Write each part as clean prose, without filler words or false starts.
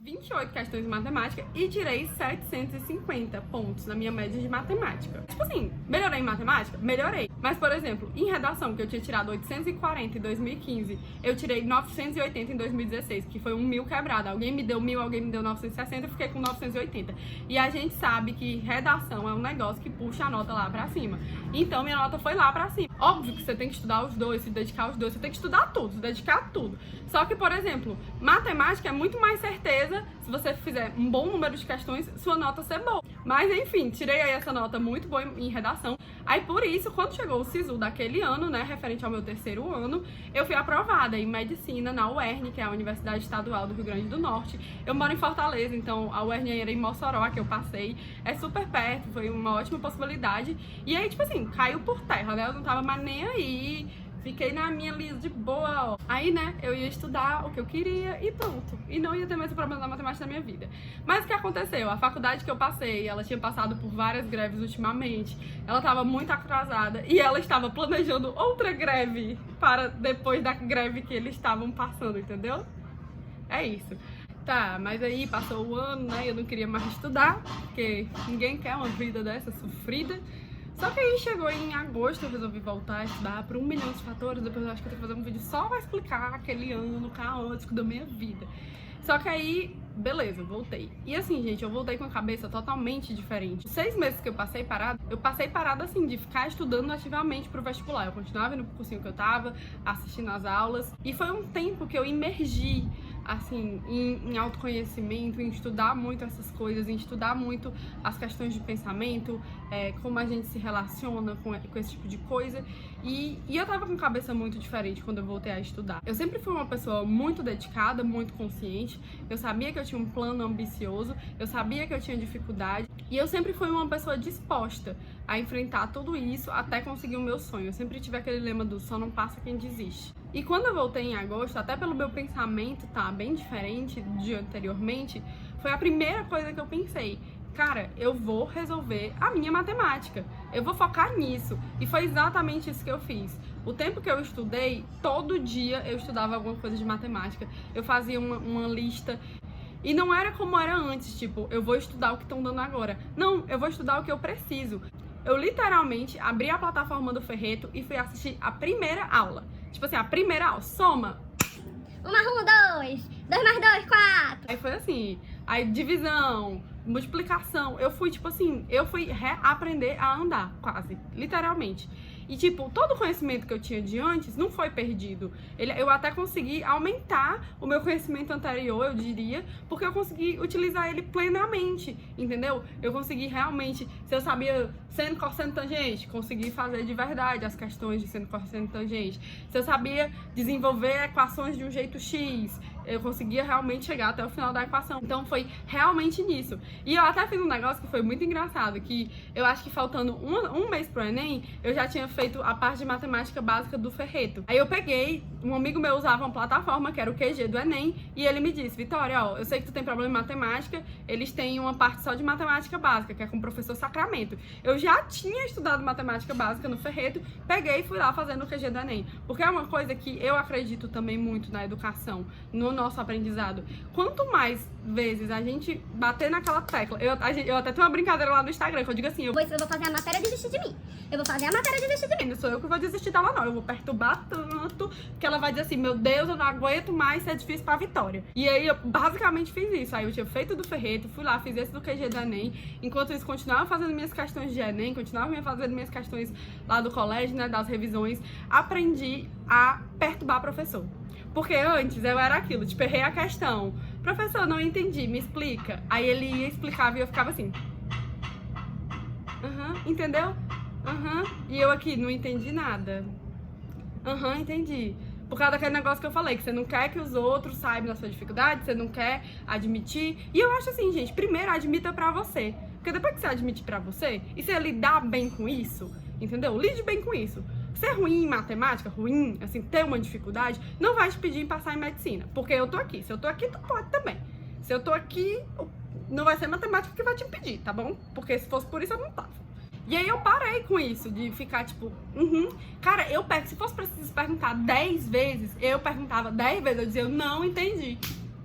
28 questões de matemática e tirei 750 pontos na minha média de matemática. Tipo assim, melhorei em matemática? Melhorei. Mas, por exemplo, em redação, que eu tinha tirado 840 em 2015, eu tirei 980 em 2016, que foi 1000 quebrado. Alguém me deu 1000, alguém me deu 960, eu fiquei com 980. E a gente sabe que redação é um negócio que puxa a nota lá pra cima. Então, minha nota foi lá pra cima. Óbvio que você tem que estudar os dois, se dedicar aos dois, você tem que estudar tudo, se dedicar a tudo. Só que, por exemplo, matemática é muito mais certeza, se você fizer um bom número de questões, sua nota ser boa. Mas, enfim, tirei aí essa nota muito boa em redação. Aí, por isso, quando chegou o SISU daquele ano, né, referente ao meu terceiro ano, eu fui aprovada em medicina na UERN, que é a Universidade Estadual do Rio Grande do Norte. Eu moro em Fortaleza, então a UERN era em Mossoró, que eu passei. É super perto, foi uma ótima possibilidade. E aí, tipo assim, caiu por terra, né? Eu não tava mais nem aí. Fiquei na minha lisa de boa, ó. Aí, né, eu ia estudar o que eu queria e pronto. E não ia ter mais o problema da matemática na minha vida. Mas o que aconteceu? A faculdade que eu passei, ela tinha passado por várias greves ultimamente. Ela estava muito atrasada e ela estava planejando outra greve para depois da greve que eles estavam passando, entendeu? É isso. Tá, mas aí passou o ano, né, eu não queria mais estudar, porque ninguém quer uma vida dessa sofrida. Só que aí chegou em agosto, eu resolvi voltar a estudar por 1 milhão de fatores. Depois eu acho que eu tenho que fazer um vídeo só pra explicar aquele ano caótico da minha vida. Só que aí, beleza, voltei. E assim, gente, eu voltei com a cabeça totalmente diferente. Os 6 meses que eu passei parada assim, de ficar estudando ativamente pro vestibular. Eu continuava indo pro cursinho que eu tava, assistindo as aulas. E foi um tempo que eu imergi, assim, em autoconhecimento, em estudar muito essas coisas, em estudar muito as questões de pensamento, como a gente se relaciona com esse tipo de coisa. E eu tava com a cabeça muito diferente quando eu voltei a estudar. Eu sempre fui uma pessoa muito dedicada, muito consciente. Eu sabia que eu tinha um plano ambicioso, eu sabia que eu tinha dificuldade. E eu sempre fui uma pessoa disposta a enfrentar tudo isso até conseguir o meu sonho. Eu sempre tive aquele lema do só não passa quem desiste. E quando eu voltei em agosto, até pelo meu pensamento tá bem diferente de anteriormente, foi a primeira coisa que eu pensei. Cara, eu vou resolver a minha matemática. Eu vou focar nisso. E foi exatamente isso que eu fiz. O tempo que eu estudei, todo dia eu estudava alguma coisa de matemática. Eu fazia uma lista. E não era como era antes, tipo, eu vou estudar o que estão dando agora. Não, eu vou estudar o que eu preciso. Eu literalmente abri a plataforma do Ferreto e fui assistir a primeira aula. Tipo assim, a primeira aula, soma. 1 mais 1, 2. 2 mais 2, 4. Aí foi assim, aí divisão, multiplicação. Eu fui, tipo assim, eu fui reaprender a andar, quase, literalmente. E, tipo, todo o conhecimento que eu tinha de antes não foi perdido. Eu até consegui aumentar o meu conhecimento anterior, eu diria, porque eu consegui utilizar ele plenamente, entendeu? Eu consegui realmente, se eu sabia seno, cosseno, tangente, consegui fazer de verdade as questões de seno, cosseno, tangente. Se eu sabia desenvolver equações de um jeito X, eu conseguia realmente chegar até o final da equação. Então foi realmente nisso. E eu até fiz um negócio que foi muito engraçado, que eu acho que faltando um mês pro Enem, eu já tinha feito a parte de matemática básica do Ferreto. Aí eu peguei, um amigo meu usava uma plataforma, que era o QG do Enem, e ele me disse, Vitória, ó, eu sei que tu tem problema em matemática, eles têm uma parte só de matemática básica, que é com o professor Sacramento. Eu já tinha estudado matemática básica no Ferreto, peguei e fui lá fazendo o QG do Enem. Porque é uma coisa que eu acredito também muito na educação, no nosso aprendizado. Quanto mais vezes a gente bater naquela tecla, eu até tenho uma brincadeira lá no Instagram, que eu digo assim, eu vou fazer a matéria desistir de mim. Eu vou fazer a matéria desistir de mim. não sou eu que vou desistir dela, não. Eu vou perturbar tanto que ela vai dizer assim, meu Deus, eu não aguento mais ser difícil pra Vitória. E aí eu basicamente fiz isso. Aí eu tinha feito do Ferreto, fui lá, fiz esse do QG do Enem. Enquanto isso, continuava fazendo minhas questões de Enem, continuava fazendo minhas questões lá do colégio, né, das revisões. Aprendi a perturbar professor. Porque antes eu era aquilo, tipo, errei a questão. Professor, não entendi, me explica. Aí ele ia explicar e eu ficava assim. Entendeu? E eu aqui, não entendi nada. Entendi. Por causa daquele negócio que eu falei, que você não quer que os outros saibam da sua dificuldade, você não quer admitir. E eu acho assim, gente, primeiro admita pra você. Porque depois que você admite pra você, e você lidar bem com isso, entendeu? Lide bem com isso. Ser ruim em matemática, ruim, assim, ter uma dificuldade, não vai te pedir em passar em medicina. Porque eu tô aqui. Se eu tô aqui, tu pode também. Se eu tô aqui, não vai ser matemática que vai te impedir, tá bom? Porque se fosse por isso, eu não tava. E aí eu parei com isso, de ficar tipo, Cara, se fosse preciso perguntar 10 vezes, eu perguntava 10 vezes, eu dizia, eu não entendi.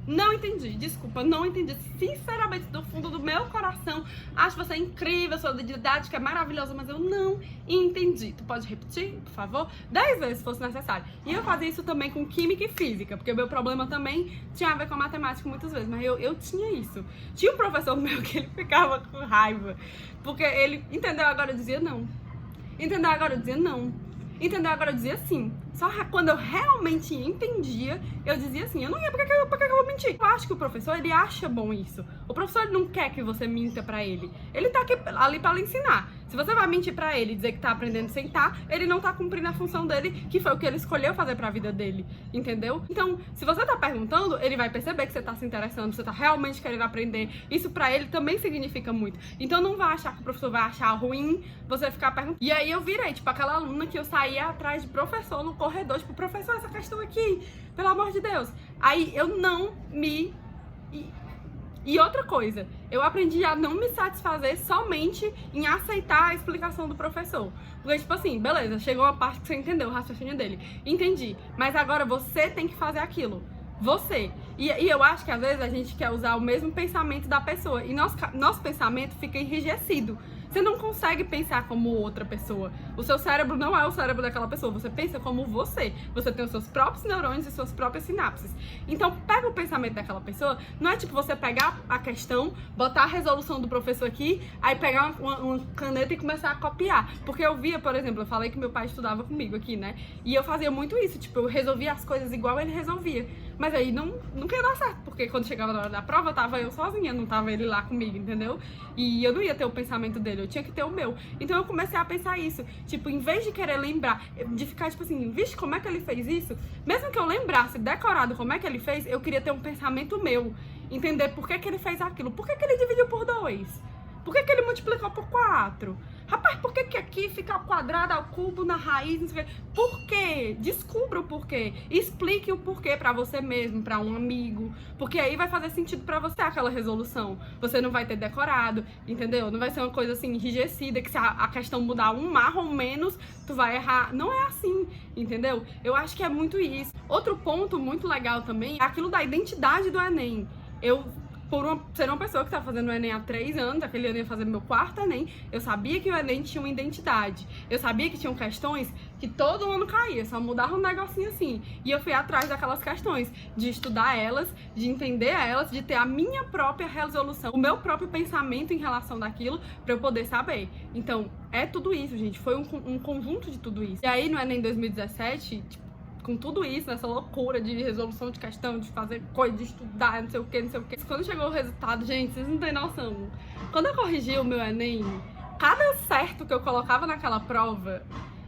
Não entendi, desculpa, não entendi. Sinceramente, do fundo do meu coração, acho você incrível, sua didática é maravilhosa, mas eu não entendi. Tu pode repetir, por favor? 10 vezes se fosse necessário. E eu fazia isso também com química e física, porque o meu problema também tinha a ver com a matemática muitas vezes, mas eu tinha isso. Tinha um professor meu que ele ficava com raiva, porque ele entendeu agora, eu dizia não. Entendeu agora, eu dizia não. Entendeu? Agora eu dizia sim. Só quando eu realmente entendia, eu dizia sim. Eu não ia, por que eu vou mentir? Eu acho que o professor, ele acha bom isso. O professor ele não quer que você minta pra ele. Ele tá ali pra lhe ensinar. Se você vai mentir pra ele e dizer que tá aprendendo sem tá, ele não tá cumprindo a função dele, que foi o que ele escolheu fazer pra vida dele. Entendeu? Então, se você tá perguntando, ele vai perceber que você tá se interessando, você tá realmente querendo aprender. Isso pra ele também significa muito. Então não vai achar que o professor vai achar ruim você ficar perguntando. E aí eu virei, tipo, aquela aluna que eu saía atrás de professor no corredor, tipo, professor, essa questão aqui, pelo amor de Deus. Aí eu não me... E outra coisa, eu aprendi a não me satisfazer somente em aceitar a explicação do professor. Porque, tipo assim, beleza, chegou uma parte que você entendeu o raciocínio dele. Entendi. Mas agora você tem que fazer aquilo. Você. E eu acho que às vezes a gente quer usar o mesmo pensamento da pessoa. E nosso pensamento fica enrijecido. Você não consegue pensar como outra pessoa. O seu cérebro não é o cérebro daquela pessoa. Você pensa como você. Você tem os seus próprios neurônios e suas próprias sinapses. Então, pega o pensamento daquela pessoa. Não é tipo você pegar a questão, botar a resolução do professor aqui, aí pegar uma caneta e começar a copiar. Porque eu via, por exemplo, eu falei que meu pai estudava comigo aqui, né? E eu fazia muito isso. Tipo, eu resolvia as coisas igual ele resolvia. Mas aí nunca ia dar certo. Porque quando chegava na hora da prova, tava eu sozinha, não tava ele lá comigo, entendeu? E eu não ia ter o pensamento dele. Eu tinha que ter o meu. Então eu comecei a pensar isso. Tipo, em vez de querer lembrar, de ficar tipo assim, vixe, como é que ele fez isso? Mesmo que eu lembrasse decorado como é que ele fez, eu queria ter um pensamento meu. Entender por que ele fez aquilo. Por que ele dividiu por 2? Por que ele multiplicou por 4? Rapaz, por que aqui fica ao quadrado, ao cubo, na raiz, não sei o quê? Por quê? Descubra o porquê. Explique o porquê pra você mesmo, pra um amigo. Porque aí vai fazer sentido pra você aquela resolução. Você não vai ter decorado, entendeu? Não vai ser uma coisa assim, enrijecida, que se a questão mudar um marrom menos, tu vai errar. Não é assim, entendeu? Eu acho que é muito isso. Outro ponto muito legal também é aquilo da identidade do Enem. Ser uma pessoa que tá fazendo o Enem há 3 anos, aquele ano eu ia fazer meu 4º Enem, eu sabia que o Enem tinha uma identidade. Eu sabia que tinham questões que todo ano caía, só mudava um negocinho assim. E eu fui atrás daquelas questões, de estudar elas, de entender elas, de ter a minha própria resolução, o meu próprio pensamento em relação daquilo, pra eu poder saber. Então, é tudo isso, gente. Foi um conjunto de tudo isso. E aí, no Enem 2017, tipo, com tudo isso, essa loucura de resolução de questão, de fazer coisa, de estudar, não sei o que, não sei o que. Quando chegou o resultado, gente, vocês não têm noção. Quando eu corrigi o meu Enem, cada certo que eu colocava naquela prova,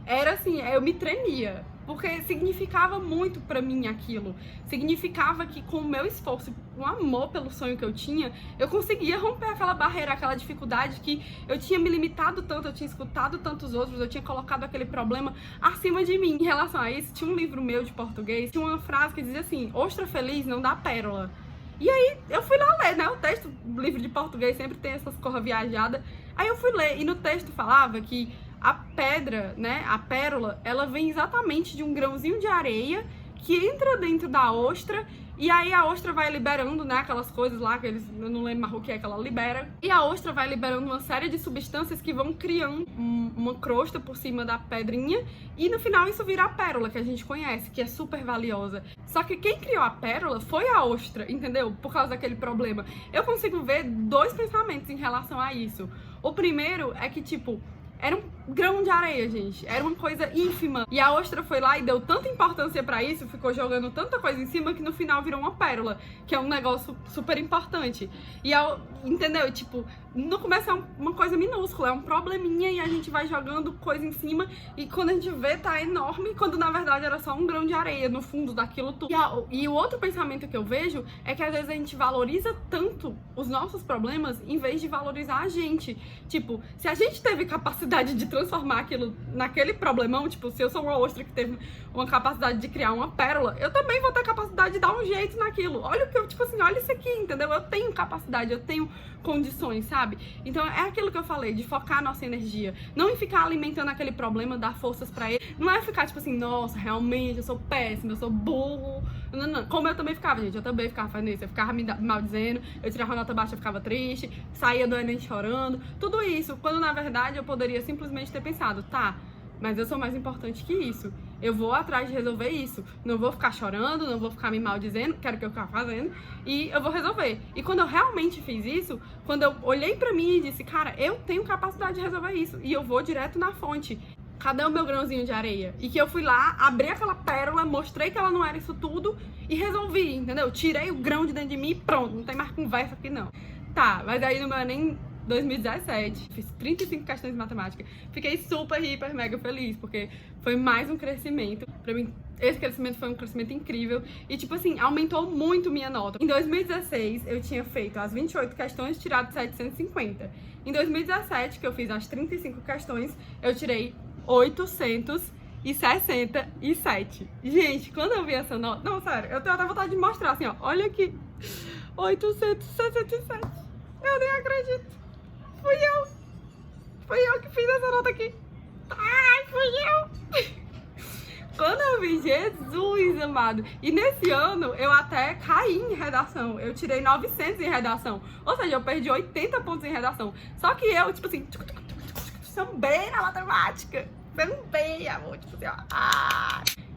era assim, eu me tremia. Porque significava muito pra mim aquilo. Significava que com o meu esforço, com o amor pelo sonho que eu tinha, eu conseguia romper aquela barreira, aquela dificuldade que eu tinha me limitado tanto, eu tinha escutado tantos outros, eu tinha colocado aquele problema acima de mim. Em relação a isso, tinha um livro meu de português, tinha uma frase que dizia assim, ostra feliz não dá pérola. E aí eu fui lá ler, né? O texto, o livro de português sempre tem essas coisas viajadas. Aí eu fui ler e no texto falava que a pedra, né, a pérola, ela vem exatamente de um grãozinho de areia que entra dentro da ostra e aí a ostra vai liberando, né, aquelas coisas lá que eu não lembro mais o que é que ela libera. E a ostra vai liberando uma série de substâncias que vão criando uma crosta por cima da pedrinha e no final isso vira a pérola que a gente conhece, que é super valiosa. Só que quem criou a pérola foi a ostra, entendeu? Por causa daquele problema. Eu consigo ver 2 pensamentos em relação a isso. O primeiro é que, tipo, era um grão de areia, gente. Era uma coisa ínfima. E a ostra foi lá e deu tanta importância pra isso, ficou jogando tanta coisa em cima, que no final virou uma pérola, que é um negócio super importante. E, entendeu? Tipo, no começo é uma coisa minúscula, é um probleminha e a gente vai jogando coisa em cima e quando a gente vê tá enorme, quando na verdade era só um grão de areia no fundo daquilo tudo. E o outro pensamento que eu vejo é que às vezes a gente valoriza tanto os nossos problemas em vez de valorizar a gente. Tipo, se a gente teve capacidade capacidade de transformar aquilo naquele problemão, tipo, se eu sou uma ostra que teve uma capacidade de criar uma pérola, eu também vou ter capacidade de dar um jeito naquilo. Olha o que eu, tipo assim, olha isso aqui, entendeu? Eu tenho capacidade, eu tenho condições, sabe? Então é aquilo que eu falei, de focar a nossa energia. Não em ficar alimentando aquele problema, dar forças pra ele. Não é ficar, tipo assim, nossa, realmente, eu sou péssima, eu sou burro. Não, não. Como eu também ficava, gente, eu também ficava fazendo isso. Eu ficava me maldizendo, eu tirava nota baixa, eu ficava triste, saía do Enem chorando. Tudo isso, quando na verdade eu poderia simplesmente ter pensado, tá, mas eu sou mais importante que isso. Eu vou atrás de resolver isso. Não vou ficar chorando, não vou ficar me maldizendo, quero que eu ficar fazendo, e eu vou resolver. E quando eu realmente fiz isso, quando eu olhei pra mim e disse, cara, eu tenho capacidade de resolver isso, e eu vou direto na fonte. Cadê o meu grãozinho de areia? E que eu fui lá, abri aquela pérola, mostrei que ela não era isso tudo e resolvi, entendeu? Tirei o grão de dentro de mim e pronto, não tem mais conversa aqui não. Tá, mas aí no meu Enem 2017, fiz 35 questões de matemática. Fiquei super, hiper, mega feliz, porque foi mais um crescimento. Pra mim, esse crescimento foi um crescimento incrível. E, tipo assim, aumentou muito minha nota. Em 2016, eu tinha feito as 28 questões, tirado 750. Em 2017, que eu fiz as 35 questões, eu tirei 867. Gente, quando eu vi essa nota... Não, sério, eu tenho até vontade de mostrar, assim, ó. Olha aqui. 867. Eu nem acredito. Fui eu que fiz essa nota aqui. Ai, fui eu. Quando eu vi, Jesus amado. E nesse ano, eu até caí em redação. Eu tirei 900 em redação. Ou seja, eu perdi 80 pontos em redação. Só que eu, tipo assim, sambei na matemática. Sambei, amor. Tipo assim, ó.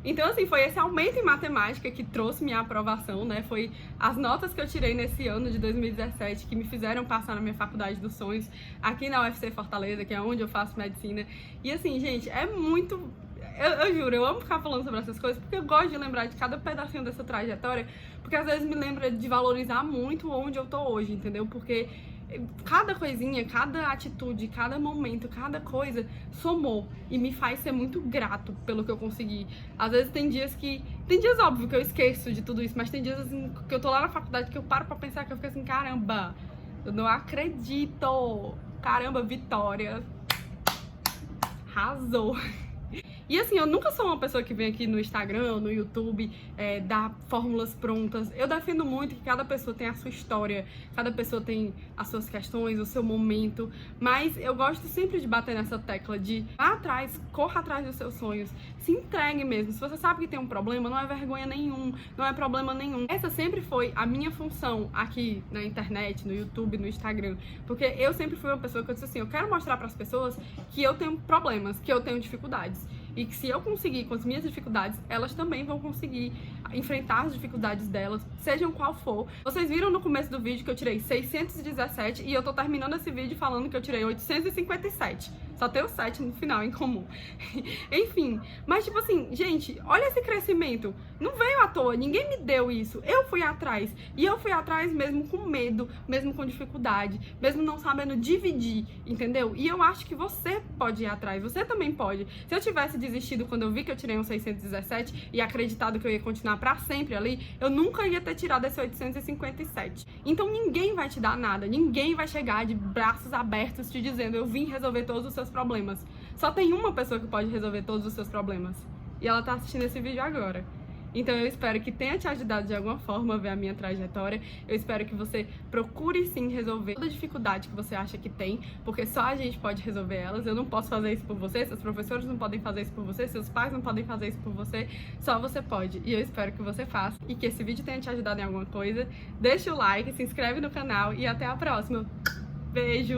Então, assim, foi esse aumento em matemática que trouxe minha aprovação, né? Foi as notas que eu tirei nesse ano de 2017 que me fizeram passar na minha faculdade dos sonhos, aqui na UFC Fortaleza, que é onde eu faço medicina. E, assim, gente, é muito... Eu juro, eu amo ficar falando sobre essas coisas, porque eu gosto de lembrar de cada pedacinho dessa trajetória, porque às vezes me lembra de valorizar muito onde eu tô hoje, entendeu? Porque cada coisinha, cada atitude, cada momento, cada coisa somou e me faz ser muito grato pelo que eu consegui. Às vezes tem dias óbvio que eu esqueço de tudo isso, mas tem dias assim, que eu tô lá na faculdade que eu paro pra pensar, que eu fico assim, caramba, eu não acredito, caramba, Vitória arrasou. E assim, eu nunca sou uma pessoa que vem aqui no Instagram, no YouTube, dar fórmulas prontas. Eu defendo muito que cada pessoa tem a sua história, cada pessoa tem as suas questões, o seu momento. Mas eu gosto sempre de bater nessa tecla de vá atrás, corra atrás dos seus sonhos, se entregue mesmo. Se você sabe que tem um problema, não é vergonha nenhum, não é problema nenhum. Essa sempre foi a minha função aqui na internet, no YouTube, no Instagram. Porque eu sempre fui uma pessoa que eu disse assim, eu quero mostrar para as pessoas que eu tenho problemas, que eu tenho dificuldades. E que se eu conseguir com as minhas dificuldades, elas também vão conseguir enfrentar as dificuldades delas, sejam qual for. Vocês viram no começo do vídeo que eu tirei 617 e eu tô terminando esse vídeo falando que eu tirei 857. Só tem o 7 no final em comum. Enfim, mas tipo assim, gente, olha esse crescimento. Não veio à toa, ninguém me deu isso. Eu fui atrás. E eu fui atrás mesmo com medo, mesmo com dificuldade, mesmo não sabendo dividir, entendeu? E eu acho que você pode ir atrás, você também pode. Se eu tivesse desistido quando eu vi que eu tirei um 617 e acreditado que eu ia continuar pra sempre ali, eu nunca ia ter tirado esse 857. Então ninguém vai te dar nada, ninguém vai chegar de braços abertos te dizendo eu vim resolver todos os seus problemas. Só tem uma pessoa que pode resolver todos os seus problemas. E ela tá assistindo esse vídeo agora. Então eu espero que tenha te ajudado de alguma forma a ver a minha trajetória. Eu espero que você procure sim resolver toda dificuldade que você acha que tem, porque só a gente pode resolver elas. Eu não posso fazer isso por você, seus professores não podem fazer isso por você, seus pais não podem fazer isso por você, só você pode. E eu espero que você faça e que esse vídeo tenha te ajudado em alguma coisa. Deixa o like, se inscreve no canal e até a próxima. Beijo!